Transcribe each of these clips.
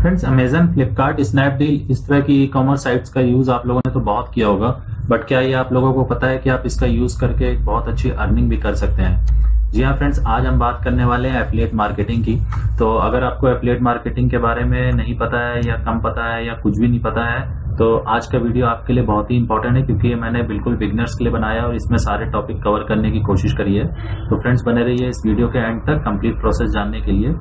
Friends, Amazon, Flipkart, Snapdeal, इस तरह की ई कॉमर्स साइट्स का यूज आप लोगों ने तो बहुत किया होगा, बट क्या ये आप लोगों को पता है कि आप इसका यूज करके एक बहुत अच्छी अर्निंग भी कर सकते हैं। जी हाँ फ्रेंड्स, आज हम बात करने वाले हैं एफिलिएट मार्केटिंग की। तो अगर आपको एफिलिएट मार्केटिंग के बारे में नहीं पता है या कम पता है या कुछ भी नहीं पता है, तो आज का वीडियो आपके लिए बहुत ही इंपॉर्टेंट है, क्योंकि ये मैंने बिल्कुल बिगनर्स के लिए बनाया और इसमें सारे टॉपिक कवर करने की कोशिश करी है। तो फ्रेंड्स, बने रहिए इस वीडियो के एंड तक कंप्लीट प्रोसेस जानने के लिए।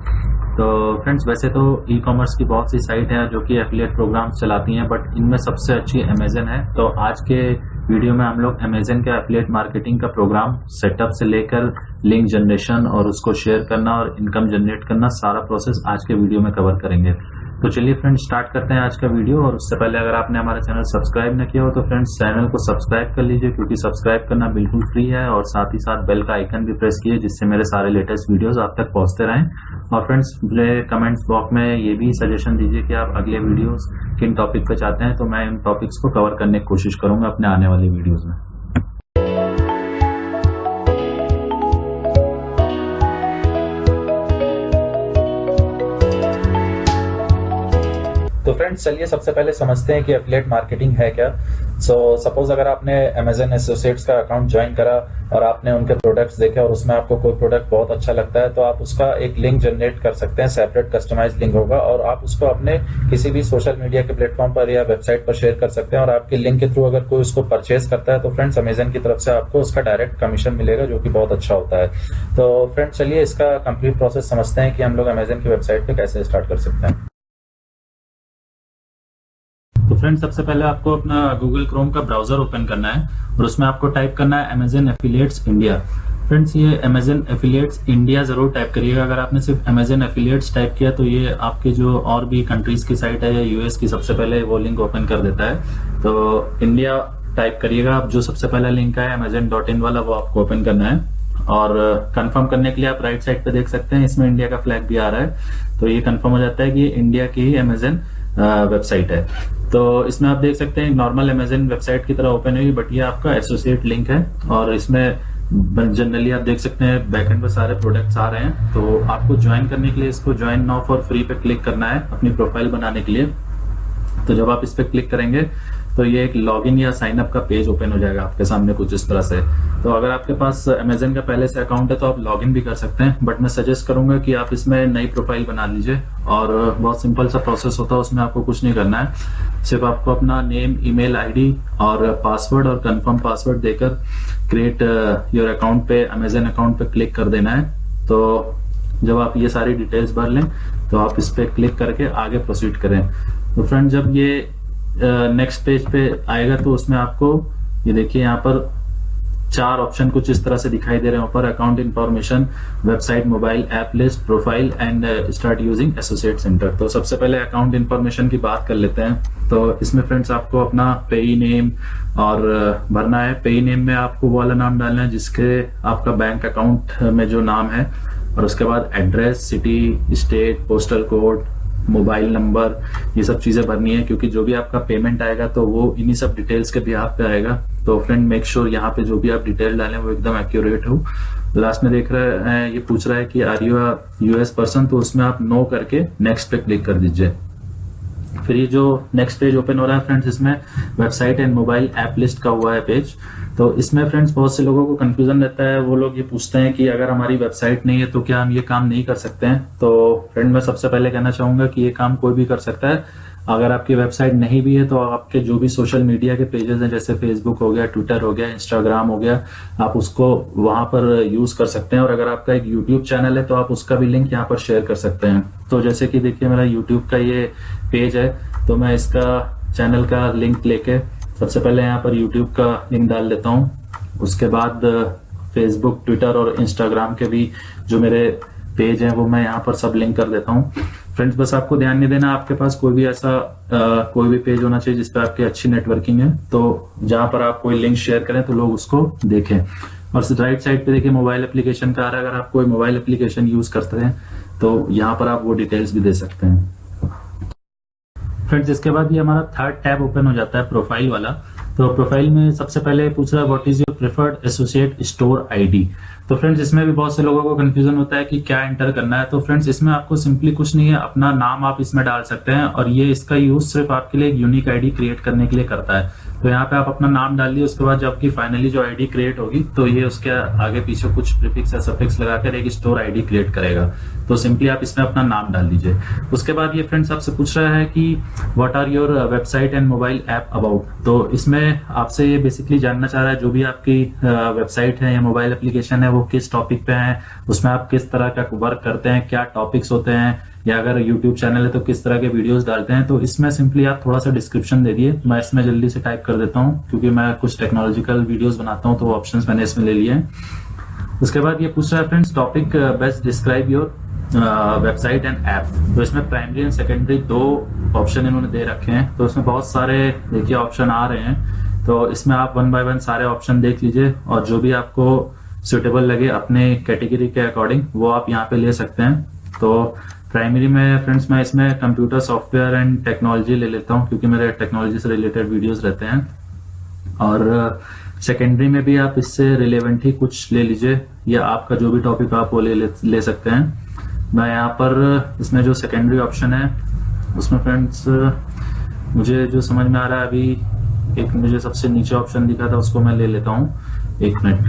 तो फ्रेंड्स, वैसे तो ई कॉमर्स की बहुत सी साइट हैं जो कि एफिलिएट प्रोग्राम्स चलाती हैं, बट इनमें सबसे अच्छी अमेजन है। तो आज के वीडियो में हम लोग अमेजन के एफिलिएट मार्केटिंग का प्रोग्राम सेटअप से लेकर लिंक जनरेशन और उसको शेयर करना और इनकम जनरेट करना, सारा प्रोसेस आज के वीडियो में कवर करेंगे। तो चलिए फ्रेंड्स, स्टार्ट करते हैं आज का वीडियो। और उससे पहले अगर आपने हमारा चैनल सब्सक्राइब न किया हो तो फ्रेंड्स चैनल को सब्सक्राइब कर लीजिए, क्योंकि सब्सक्राइब करना बिल्कुल फ्री है। और साथ ही साथ बेल का आइकन भी प्रेस कीजिए, जिससे मेरे सारे लेटेस्ट वीडियोस आप तक पहुंचते रहें। और फ्रेंड्स, मेरे कमेंट्स बॉक्स में ये भी सजेशन दीजिए कि आप अगले वीडियोस किन टॉपिक पे चाहते हैं, तो मैं इन टॉपिक्स को कवर करने की कोशिश करूंगा अपने आने वाले वीडियोज में। तो फ्रेंड्स, चलिए सबसे पहले समझते हैं कि एफिलिएट मार्केटिंग है क्या। सपोज अगर आपने अमेजन एसोसिएट्स का अकाउंट ज्वाइन करा और आपने उनके प्रोडक्ट्स देखे और उसमें आपको कोई प्रोडक्ट बहुत अच्छा लगता है, तो आप उसका एक लिंक जनरेट कर सकते हैं। सेपरेट कस्टमाइज लिंक होगा और आप उसको अपने किसी भी सोशल मीडिया के प्लेटफॉर्म पर या वेबसाइट पर शेयर कर सकते हैं। और आपके लिंक के थ्रू अगर कोई उसको परचेज करता है तो फ्रेंड्स अमेजन की तरफ से आपको उसका डायरेक्ट कमीशन मिलेगा, जो कि बहुत अच्छा होता है। तो फ्रेंड्स, चलिए इसका कंप्लीट प्रोसेस समझते हैं कि हम लोग अमेजन की वेबसाइट पे कैसे स्टार्ट कर सकते हैं। तो फ्रेंड्स, सबसे पहले आपको अपना गूगल क्रोम का ब्राउजर ओपन करना है और उसमें आपको टाइप करना है अमेजन एफिलिएट्स इंडिया। फ्रेंड्स, ये अमेजन एफिलिएट्स इंडिया जरूर टाइप करिएगा। अगर आपने सिर्फ अमेजन एफिलिएट्स टाइप किया तो ये आपके जो और भी कंट्रीज की साइट है या यूएस की, सबसे पहले वो लिंक ओपन कर देता है। तो इंडिया टाइप करिएगा। आप जो सबसे पहला लिंक है amazon.in वाला, वो आपको ओपन करना है। और कंफर्म करने के लिए आप राइट साइड पे देख सकते हैं, इसमें इंडिया का फ्लैग भी आ रहा है। तो ये कंफर्म हो जाता है कि ये इंडिया की ही अमेजन वेबसाइट है। तो इसमें आप देख सकते हैं नॉर्मल अमेजन वेबसाइट की तरह ओपन हुई, बट ये आपका एसोसिएट लिंक है। और इसमें जनरली आप देख सकते हैं बैकएंड पर सारे प्रोडक्ट्स आ रहे हैं। तो आपको ज्वाइन करने के लिए इसको ज्वाइन नाउ फॉर फ्री पे क्लिक करना है अपनी प्रोफाइल बनाने के लिए। तो जब आप इस पे क्लिक करेंगे तो ये एक लॉगिन या साइन अप का पेज ओपन हो जाएगा आपके सामने कुछ इस तरह से। तो अगर आपके पास अमेजन का पहले से अकाउंट है तो आप लॉगिन भी कर सकते हैं, बट मैं सजेस्ट करूंगा कि आप इसमें नई प्रोफाइल बना लीजिए। और बहुत सिंपल सा प्रोसेस होता है, उसमें आपको कुछ नहीं करना है। सिर्फ आपको अपना नेम, ईमेल आईडी और पासवर्ड और कंफर्म पासवर्ड देकर क्रिएट योर अकाउंट पे, अमेजन अकाउंट पे क्लिक कर देना है। तो जब आप ये सारी डिटेल्स भर लें तो आप इस पे क्लिक करके आगे प्रोसीड करें। तो फ्रेंड, जब ये नेक्स्ट पेज पे आएगा तो उसमें आपको ये देखिए यहाँ पर 4 ऑप्शन कुछ इस तरह से दिखाई दे रहे हैं ऊपर: account information, website, mobile app list, profile and start using associate center. तो सबसे पहले अकाउंट इन्फॉर्मेशन की बात कर लेते हैं। तो इसमें फ्रेंड्स आपको अपना पेई नेम और भरना है। पेई नेम में आपको वो वाला नाम डालना है जिसके आपका बैंक अकाउंट में जो नाम है, और उसके बाद address, city, state, postal code, mobile number, ये सब चीजें भरनी है, क्योंकि जो भी आपका पेमेंट आएगा तो वो इन्हीं सब डिटेल्स के बिहाफ पे आएगा। तो फ्रेंड, मेक श्योर यहाँ पे जो भी आप डिटेल डालें वो एकदम एक्यूरेट हो। लास्ट में देख रहे हैं, ये पूछ रहा है कि आर यू यूएस पर्सन, तो उसमें आप नो करके नेक्स्ट पे क्लिक कर दीजिए। फिर ये जो नेक्स्ट पेज ओपन हो रहा है फ्रेंड्स, इसमें website and mobile app list का हुआ है पेज। तो इसमें फ्रेंड्स बहुत से लोगों को कंफ्यूजन रहता है। वो लोग ये पूछते हैं कि अगर हमारी वेबसाइट नहीं है तो क्या हम ये काम नहीं कर सकते हैं। तो फ्रेंड, मैं सबसे पहले कहना चाहूंगा कि ये काम कोई भी कर सकता है। अगर आपकी वेबसाइट नहीं भी है तो आपके जो भी सोशल मीडिया के पेजेस हैं, जैसे फेसबुक हो गया, ट्विटर हो गया, इंस्टाग्राम हो गया, आप उसको वहां पर यूज कर सकते हैं। और अगर आपका एक यूट्यूब चैनल है तो आप उसका भी लिंक यहाँ पर शेयर कर सकते हैं। तो जैसे कि देखिए मेरा यूट्यूब का ये पेज है, तो मैं इसका चैनल का लिंक लेके सबसे पहले यहाँ पर यूट्यूब का लिंक डाल देता हूँ। उसके बाद फेसबुक, ट्विटर और इंस्टाग्राम के भी जो मेरे पेज हैं वो मैं यहाँ पर सब लिंक कर देता हूँ। फ्रेंड्स, बस आपको ध्यान नहीं देना, आपके पास कोई भी ऐसा कोई भी पेज होना चाहिए जिसपे आपकी अच्छी नेटवर्किंग है, तो जहां पर आप कोई लिंक शेयर करें तो लोग उसको देखें। और राइट साइड पे देखिए मोबाइल एप्लीकेशन का आ रहा है। अगर आप कोई मोबाइल एप्लीकेशन यूज करते हैं तो यहाँ पर आप वो डिटेल्स भी दे सकते हैं। फ्रेंड्स, इसके बाद ये हमारा थर्ड टैब ओपन हो जाता है, प्रोफाइल वाला। तो प्रोफाइल में सबसे पहले पूछ रहा है what is your preferred associate store ID. तो फ्रेंड्स इसमें भी बहुत से लोगों को कंफ्यूजन होता है कि क्या एंटर करना है। तो फ्रेंड्स इसमें आपको सिंपली कुछ नहीं है, अपना नाम आप इसमें डाल सकते हैं और ये इसका यूज सिर्फ आपके लिए एक यूनिक आईडी क्रिएट करने के लिए करता है। तो यहाँ पे आप अपना नाम डाल दिए, उसके बाद जब आपकी फाइनली जो आईडी क्रिएट होगी तो ये उसके आगे पीछे कुछ प्रीफिक्स या सफिक्स लगाकर एक स्टोर आईडी क्रिएट करेगा। तो सिंपली आप इसमें अपना नाम डाल दीजिए। उसके बाद ये फ्रेंड्स आपसे पूछ रहा है कि what are your website and mobile app about. तो इसमें आपसे ये बेसिकली जानना चाह रहा है जो भी आपकी वेबसाइट है या मोबाइल एप्लीकेशन है वो किस टॉपिक पे है, उसमें आप किस तरह का वर्क करते हैं, क्या टॉपिक्स होते हैं, या अगर यूट्यूब चैनल है तो किस तरह के वीडियोस डालते हैं। तो इसमें सिंपली आप थोड़ा सा डिस्क्रिप्शन दे दिए। मैं इसमें जल्दी से टाइप कर देता हूँ क्योंकि मैं कुछ टेक्नोलॉजिकल वीडियोस बनाता हूँ, तो वो ऑप्शंस मैंने इसमें ले लिए हैं। उसके बाद ये पूछ रहा है friends topic best describe your website and app. तो इसमें प्राइमरी एंड सेकेंडरी दो ऑप्शन इन्होंने दे रखे हैं। तो इसमें बहुत सारे देखिए ऑप्शन आ रहे हैं, तो इसमें आप वन बाय वन सारे ऑप्शन देख लीजिए और जो भी आपको सुटेबल लगे अपने कैटेगरी के अकॉर्डिंग वो आप यहाँ पे ले सकते हैं। तो प्राइमरी में फ्रेंड्स मैं इसमें कंप्यूटर सॉफ्टवेयर एंड टेक्नोलॉजी ले लेता हूँ क्योंकि मेरे टेक्नोलॉजी से रिलेटेड वीडियोस रहते हैं। और सेकेंडरी में भी आप इससे रिलेवेंट ही कुछ ले लीजिए, या आपका जो भी टॉपिक आप वो ले सकते हैं। मैं यहाँ पर इसमें जो सेकेंडरी ऑप्शन है उसमें फ्रेंड्स मुझे जो समझ में आ रहा है अभी, एक मुझे सबसे नीचे ऑप्शन दिखा था उसको मैं ले लेता हूँ। एक मिनट,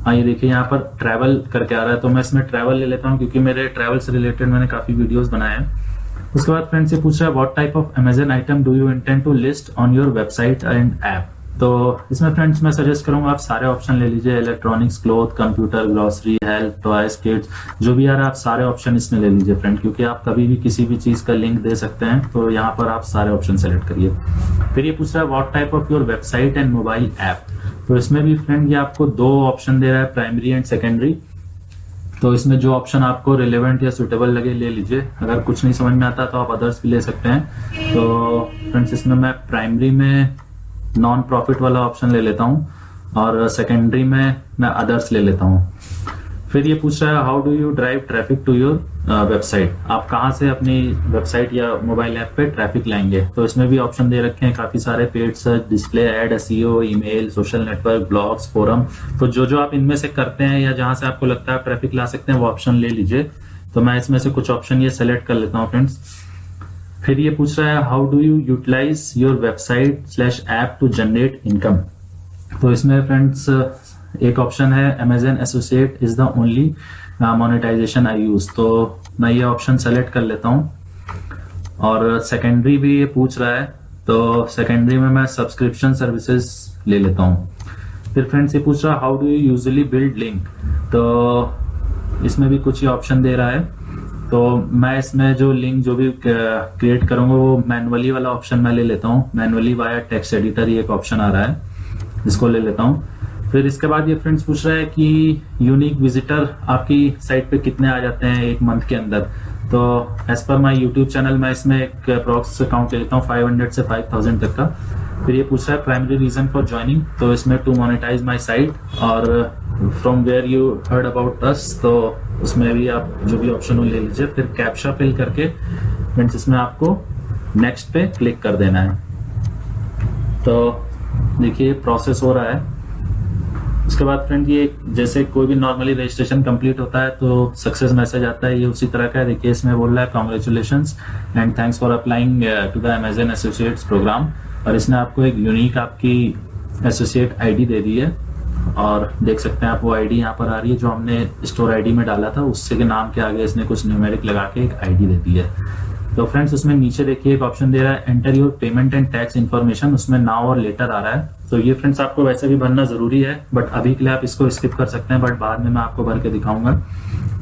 हाँ ये देखिए यहाँ पर ट्रैवल करके आ रहा है, तो मैं इसमें ट्रैवल ले लेता हूँ क्योंकि मेरे ट्रैवल से रिलेटेड मैंने काफी वीडियोस बनाए हैं। उसके बाद फ्रेंड्स ये पूछ रहा है what type of Amazon item do you intend to list on your website and app. तो इसमें फ्रेंड्स मैं सजेस्ट करूंगा आप सारे ऑप्शन ले लीजिए, electronics, cloth, computer, grocery, health, toys, kids, जो भी आ रहा है आप सारे ऑप्शन इसमें ले लीजिए फ्रेंड, क्योंकि आप कभी भी किसी भी चीज का लिंक दे सकते हैं। तो यहाँ पर आप सारे ऑप्शन सेलेक्ट करिए। फिर ये पूछ रहा है what type of your website and mobile app. तो इसमें भी फ्रेंड ये आपको दो ऑप्शन दे रहा है, प्राइमरी एंड सेकेंडरी। तो इसमें जो ऑप्शन आपको रिलेवेंट या सुटेबल लगे ले लीजिए। अगर कुछ नहीं समझ में आता तो आप अदर्स भी ले सकते हैं। तो फ्रेंड्स इसमें मैं प्राइमरी में नॉन प्रॉफिट वाला ऑप्शन ले लेता हूँ और सेकेंडरी में मैं अदर्स ले लेता हूँ। फिर ये पूछ रहा है how do you drive traffic to your website. आप कहाँ से अपनी वेबसाइट या मोबाइल ऐप पे ट्रैफिक लाएंगे। तो इसमें भी ऑप्शन दे रखे हैं काफी सारे, paid search, display ad, SEO, email, social network, blogs, forum. तो जो आप इनमें से करते हैं या जहां से आपको लगता है ट्रैफिक ला सकते हैं वो ऑप्शन ले लीजिए। तो मैं इसमें से कुछ ऑप्शन ये सेलेक्ट कर लेता हूँ फ्रेंड्स। फिर ये पूछ रहा है how do you utilize your website slash app to generate income. तो इसमें फ्रेंड्स एक ऑप्शन है Amazon associate is the only monetization I use. तो मैं ये ऑप्शन सेलेक्ट कर लेता हूँ। और सेकेंडरी भी ये पूछ रहा है, तो सेकेंडरी में मैं सब्सक्रिप्शन सर्विसेज ले लेता हूँ। फिर फ्रेंड्स ये पूछ रहा है how do you usually build link. तो इसमें भी कुछ ही ऑप्शन दे रहा है। तो मैं इसमें जो लिंक जो भी क्रिएट करूंगा वो मैनुअली वाला ऑप्शन मैं ले लेता हूँ। मैनुअली वाया टेक्स्ट एडिटर ये एक ऑप्शन आ रहा है, इसको ले लेता हूँ। फिर इसके बाद ये फ्रेंड्स पूछ रहा है कि यूनिक विजिटर आपकी साइट पे कितने आ जाते हैं एक मंथ के अंदर। तो as per my YouTube channel मैं इसमें एक अप्रॉक्स काउंट ले लेता हूँ 500 से 5000 तक का। फिर ये पूछ रहा है प्राइमरी रीजन फॉर ज्वाइनिंग। तो इसमें टू मोनेटाइज माय साइट और from where you heard about us. तो उसमें भी आप जो भी ऑप्शन हो ले लीजिए। फिर कैप्चा फिल करके फ्रेंड्स इसमें आपको नेक्स्ट पे क्लिक कर देना है। तो देखिए प्रोसेस हो रहा है। उसके बाद फ्रेंड ये जैसे कोई भी नॉर्मली रजिस्ट्रेशन कंप्लीट होता है तो सक्सेस मैसेज आता है, ये उसी तरह का है। देखिए इसमें बोल रहा है congratulations and thanks for applying to the Amazon associates program. और इसने आपको एक यूनिक आपकी एसोसिएट आईडी दे दी है और देख सकते हैं आप वो आईडी यहाँ पर आ रही है जो हमने स्टोर आईडी में डाला था, उससे के नाम के आगे इसने कुछ न्यूमेरिक लगा के एक आईडी दे दी है। तो फ्रेंड्स उसमें नीचे देखिए एक ऑप्शन दे रहा है enter your payment and tax information, उसमें नाउ और लेटर आ रहा है। तो ये फ्रेंड्स आपको वैसे भी भरना जरूरी है, बट अभी के लिए आप इसको स्किप कर सकते हैं, बट बाद में मैं आपको भर के दिखाऊंगा।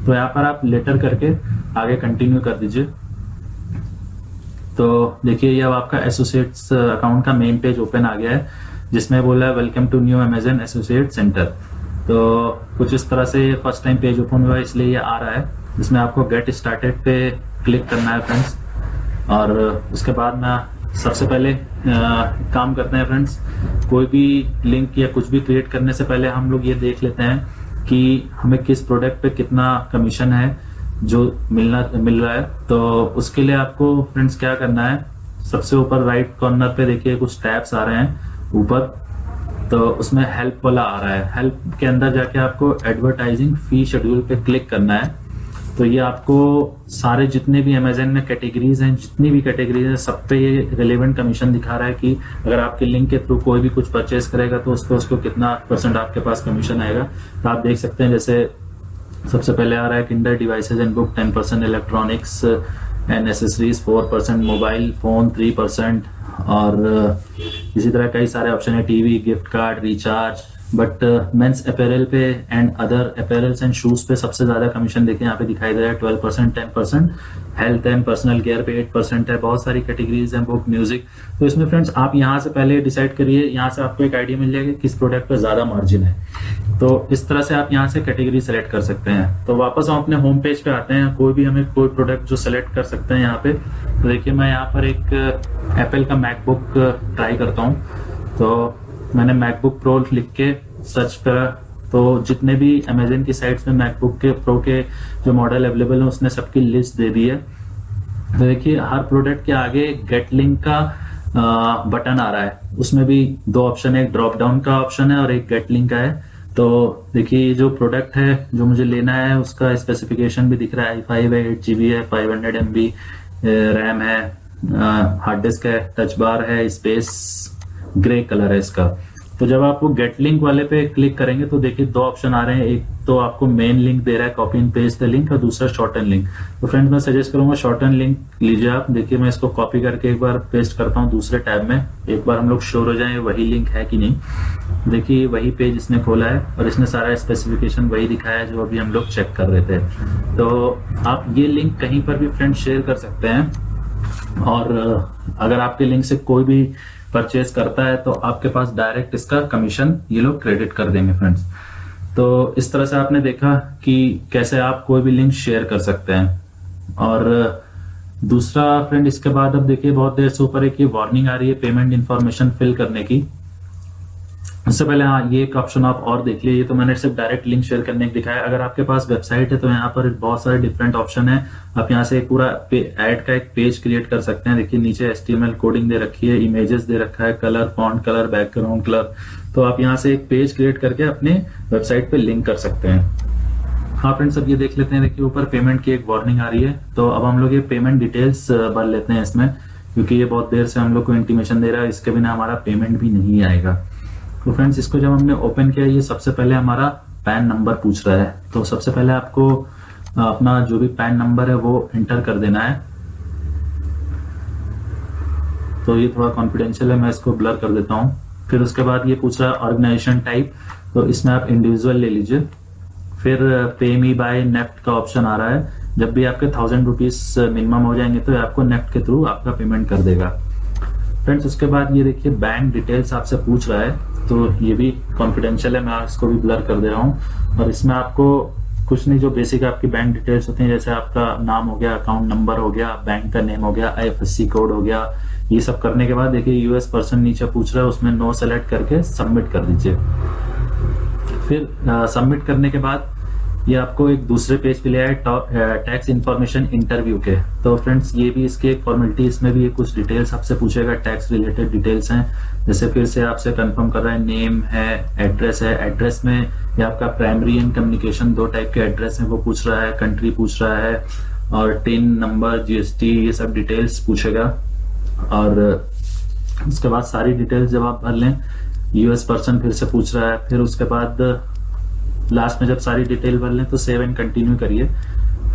तो यहाँ पर आप लेटर करके आगे कंटिन्यू कर दीजिए। तो देखिए ये अब आपका एसोसिएट्स अकाउंट का मेन पेज ओपन आ गया है जिसमें बोला है welcome to new Amazon associate center. तो कुछ इस तरह से फर्स्ट टाइम पेज ओपन हुआ है इसलिए ये आ रहा है। इसमें आपको गेट स्टार्टेड पे क्लिक करना है फ्रेंड्स। और उसके बाद मैं सबसे पहले काम करते हैं फ्रेंड्स, कोई भी लिंक या कुछ भी क्रिएट करने से पहले हम लोग ये देख लेते हैं कि हमें किस प्रोडक्ट पे कितना कमीशन है जो मिल रहा है। तो उसके लिए आपको फ्रेंड्स क्या करना है, सबसे ऊपर राइट कॉर्नर पे देखिए कुछ टैब्स आ रहे हैं ऊपर। तो उसमें हेल्प वाला आ रहा है। हेल्प के अंदर जाके आपको एडवर्टाइजिंग फी शेड्यूल पे क्लिक करना है। तो ये आपको सारे जितने भी अमेजन में कैटेगरीज हैं, जितनी भी कैटेगरीज हैं, सब पे ये रिलेवेंट कमीशन दिखा रहा है कि अगर आपके लिंक के थ्रू कोई भी कुछ परचेज करेगा तो उसको कितना % आपके पास कमीशन आएगा। तो आप देख सकते हैं, जैसे सबसे पहले आ रहा है Kindle devices and book 10%, electronics and accessories 4%, mobile phone 3%, और इसी तरह कई सारे ऑप्शन है, TV, gift card, recharge. But men's apparel पे and other apparels and shoes पे सबसे ज्यादा कमीशन देखिए यहाँ पे दिखाई दे रहा है 12%, 10%, हेल्थ एंड पर्सनल केयर पे 8% है। बहुत सारी कैटेगरीज हैं, बुक, म्यूजिक। तो इसमें फ्रेंड्स आप यहाँ से पहले डिसाइड करिए, यहाँ से आपको एक आइडिया मिल जाएगा किस प्रोडक्ट पे ज्यादा मार्जिन है। तो इस तरह से आप यहाँ से कैटेगरी सेलेक्ट कर सकते हैं। तो वापस हम अपने होम पेज पे आते हैं, कोई भी हमें कोई प्रोडक्ट जो सेलेक्ट कर सकते हैं यहाँ पे। तो देखिए मैं यहाँ पर एक एप्पल का मैकबुक ट्राई करता हूँ। तो मैंने मैकबुक प्रो लिख के सर्च करा, तो जितने भी अमेजन की साइट्स में मैकबुक के प्रो के जो मॉडल अवेलेबल है उसने सबकी लिस्ट दे दी है। तो देखिए हर प्रोडक्ट के आगे गेट लिंक का बटन आ रहा है, उसमें भी 2 ऑप्शन है, एक ड्रॉप डाउन का ऑप्शन है और एक गेट लिंक का है। तो देखिए जो प्रोडक्ट है जो मुझे लेना है उसका स्पेसिफिकेशन भी दिख रहा है, i5 है, 8GB है, 500 MB रैम है, हार्ड डिस्क है, टच बार है, स्पेस ग्रे कलर है इसका। तो जब आप वो गेट लिंक वाले पे क्लिक करेंगे तो देखिए 2 ऑप्शन आ रहे हैं, एक तो आपको मेन लिंक दे रहा है copy and paste the link, और दूसरा शॉर्टन लिंक। तो फ्रेंड्स मैं सजेस्ट करूंगा शॉर्टन लिंक लीजिए आप। देखिए मैं इसको कॉपी करके एक बार पेस्ट करता हूँ दूसरे टैब में, एक बार हम लोग श्योर हो जाए वही लिंक है कि नहीं। देखिए वही पेज इसने खोला है और इसने सारा स्पेसिफिकेशन वही दिखाया है जो अभी हम लोग चेक कर रहे थे। तो आप ये लिंक कहीं पर भी फ्रेंड्स शेयर कर सकते हैं, और अगर आपके लिंक से कोई भी परचेज करता है तो आपके पास डायरेक्ट इसका कमीशन ये लोग क्रेडिट कर देंगे फ्रेंड्स। तो इस तरह से आपने देखा कि कैसे आप कोई भी लिंक शेयर कर सकते हैं। और दूसरा फ्रेंड इसके बाद अब देखिए बहुत देर से ऊपर एक ये वार्निंग आ रही है पेमेंट इंफॉर्मेशन फिल करने की। उससे पहले हाँ ये एक ऑप्शन आप और देख लीजिए, तो मैंने सिर्फ डायरेक्ट लिंक शेयर करने को दिखाया। अगर आपके पास वेबसाइट है तो यहाँ पर बहुत सारे डिफरेंट ऑप्शन है, आप यहाँ से एक पूरा ऐड का एक पेज क्रिएट कर सकते हैं। देखिए नीचे HTML कोडिंग दे रखी है, इमेजेस दे रखा है, colour, font colour, background colour. तो आप यहाँ से एक पेज क्रिएट करके अपने वेबसाइट पे लिंक कर सकते हैं। हाँ फ्रेंड्स अब ये देख लेते हैं, देखिए ऊपर पेमेंट की एक वार्निंग आ रही है। तो अब हम लोग ये पेमेंट डिटेल्स भर लेते हैं इसमें, क्योंकि ये बहुत देर से हम लोग को इंटीमेशन दे रहा है, इसके बिना हमारा पेमेंट भी नहीं आएगा। तो फ्रेंड्स इसको जब हमने ओपन किया, ये सबसे पहले हमारा पैन नंबर पूछ रहा है। तो सबसे पहले आपको अपना जो भी पैन नंबर है वो एंटर कर देना है। तो ये थोड़ा कॉन्फिडेंशियल है, मैं इसको ब्लर कर देता हूँ। फिर उसके बाद ये पूछ रहा है ऑर्गेनाइजेशन टाइप, तो इसमें आप इंडिविजुअल ले लीजिए। फिर पे मी बाय नेफ्ट का ऑप्शन आ रहा है, जब भी आपके 1000 रुपीज मिनिमम हो जाएंगे तो आपको नेफ्ट के थ्रू आपका पेमेंट कर देगा। फ्रेंड्स उसके बाद ये देखिए बैंक डिटेल्स आपसे पूछ रहा है, तो ये भी कॉन्फिडेंशियल है, मैं इसको भी ब्लर कर दे रहा हूँ। और इसमें आपको कुछ नहीं, जो बेसिक आपकी बैंक डिटेल्स होती हैं, जैसे आपका नाम हो गया, अकाउंट नंबर हो गया, बैंक का नेम हो गया, IFSC कोड हो गया, ये सब करने के बाद देखिए US पर्सन नीचे पूछ रहा है, उसमें नो सेलेक्ट करके सबमिट कर दीजिए। फिर सबमिट करने के बाद ये आपको एक दूसरे पेज पे ले आए टैक्स इन्फॉर्मेशन इंटरव्यू के। तो फ्रेंड्स ये भी इसकी एक फॉर्मेलिटी, इसमें भी ये कुछ डिटेल्स आपसे पूछेगा, टैक्स रिलेटेड डिटेल्स हैं। जैसे फिर से आपसे कंफर्म कर रहा है, नेम है, एड्रेस है, एड्रेस में ये आपका प्राइमरी एंड कम्युनिकेशन 2 टाइप के एड्रेस हैं वो पूछ रहा है, कंट्री पूछ रहा है, और टिन नंबर, GST ये सब डिटेल्स पूछेगा। और उसके बाद सारी डिटेल्स जब आप भर लें, US पर्सन फिर से पूछ रहा है। फिर उसके बाद लास्ट में जब सारी डिटेल भर लें तो सेव एंड कंटिन्यू करिए।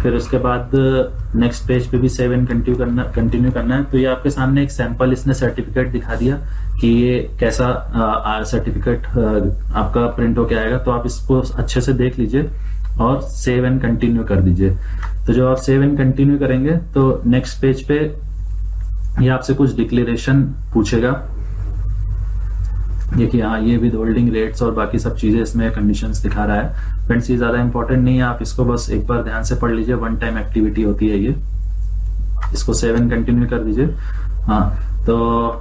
फिर उसके बाद नेक्स्ट पेज पे भी सेव एंड कंटिन्यू करना है। तो ये आपके सामने एक सैंपल इसने सर्टिफिकेट दिखा दिया कि ये कैसा सर्टिफिकेट आपका प्रिंट होके आएगा। तो आप इसको अच्छे से देख लीजिए और सेव एंड कंटिन्यू कर दीजिए। तो जब आप सेव एंड कंटिन्यू करेंगे तो नेक्स्ट पेज पे ये आपसे कुछ डिक्लेरेशन पूछेगा। देखिए हाँ ये विद होल्डिंग रेट्स और बाकी सब चीजें इसमें कंडीशंस दिखा रहा है। फ्रेंड्स ये ज्यादा इंपॉर्टेंट नहीं है, आप इसको बस एक बार ध्यान से पढ़ लीजिए, 1 टाइम एक्टिविटी होती है ये। इसको सेव एंड कंटिन्यू कर दीजिए। हाँ तो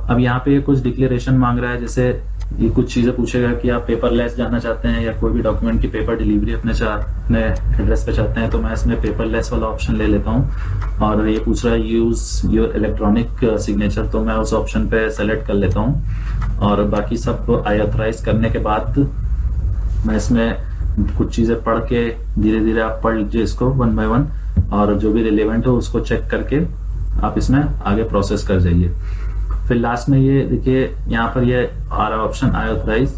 अब यहाँ पे कुछ डिक्लेरेशन मांग रहा है, जैसे ये कुछ चीज़ें पूछेगा कि आप पेपरलेस जाना चाहते हैं या कोई भी डॉक्यूमेंट की पेपर डिलीवरी अपने एड्रेस पे चाहते हैं, तो मैं इसमें पेपरलेस वाला ऑप्शन ले लेता हूँ। और ये पूछ रहा है यूज़ योर इलेक्ट्रॉनिक सिग्नेचर, तो मैं उस ऑप्शन पे सेलेक्ट कर लेता हूँ। और बाकी सब आई ऑथराइज करने के बाद मैं इसमें कुछ चीज़ें पढ़ के, धीरे धीरे आप पढ़ लीजिए इसको वन बाय वन, और जो भी रिलेवेंट हो उसको चेक करके आप इसमें आगे प्रोसेस कर जाइए। फिर लास्ट में ये देखिए यहाँ पर ये आ रहा ऑप्शन आई ऑथराइज,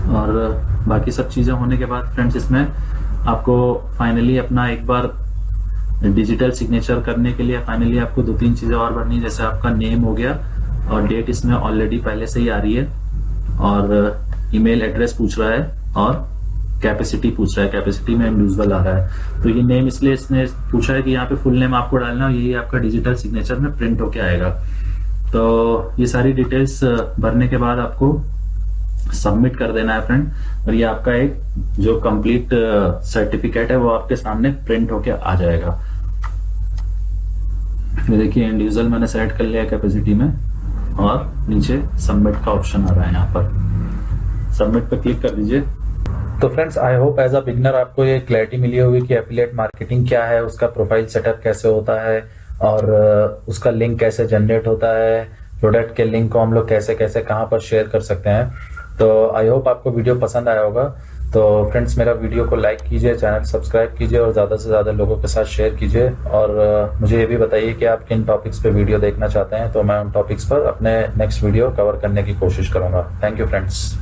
और बाकी सब चीज़ें होने के बाद फ्रेंड्स इसमें आपको फाइनली अपना एक बार डिजिटल सिग्नेचर करने के लिए फाइनली आपको 2-3 चीज़ें और भरनी है। जैसे आपका नेम हो गया, और डेट इसमें ऑलरेडी पहले से ही आ रही है, और ईमेल एड्रेस पूछ रहा है, और कैपेसिटी पूछ रहा है, कैपेसिटी में इंडिविजुअल आ रहा है। तो ये नेम इसलिए इसने पूछा है कि यहाँ पे फुल नेम आपको डालना है, यही आपका डिजिटल सिग्नेचर में प्रिंट होके आएगा। तो ये सारी डिटेल्स भरने के बाद आपको सबमिट कर देना है फ्रेंड, और ये आपका एक जो कंप्लीट सर्टिफिकेट है वो आपके सामने प्रिंट होके आ जाएगा। ये देखिए इंडिविजुअल मैंने सेलेक्ट कर लिया कैपेसिटी में, और नीचे सबमिट का ऑप्शन आ रहा है, यहाँ पर सबमिट पर क्लिक कर दीजिए। तो friends I hope as a beginner आपको ये क्लैरिटी मिली होगी कि एफिलिएट मार्केटिंग क्या है, उसका प्रोफाइल सेटअप कैसे होता है, और उसका लिंक कैसे जनरेट होता है, प्रोडक्ट के लिंक को हम लोग कैसे कैसे कहाँ पर शेयर कर सकते हैं। तो आई होप आपको वीडियो पसंद आया होगा। तो फ्रेंड्स मेरा वीडियो को लाइक कीजिए, चैनल सब्सक्राइब कीजिए, और ज़्यादा से ज़्यादा लोगों के साथ शेयर कीजिए। और मुझे ये भी बताइए कि आप किन टॉपिक्स पे वीडियो देखना चाहते हैं, तो मैं उन टॉपिक्स पर अपने नेक्स्ट वीडियो कवर करने की कोशिश करूँगा। Thank you friends.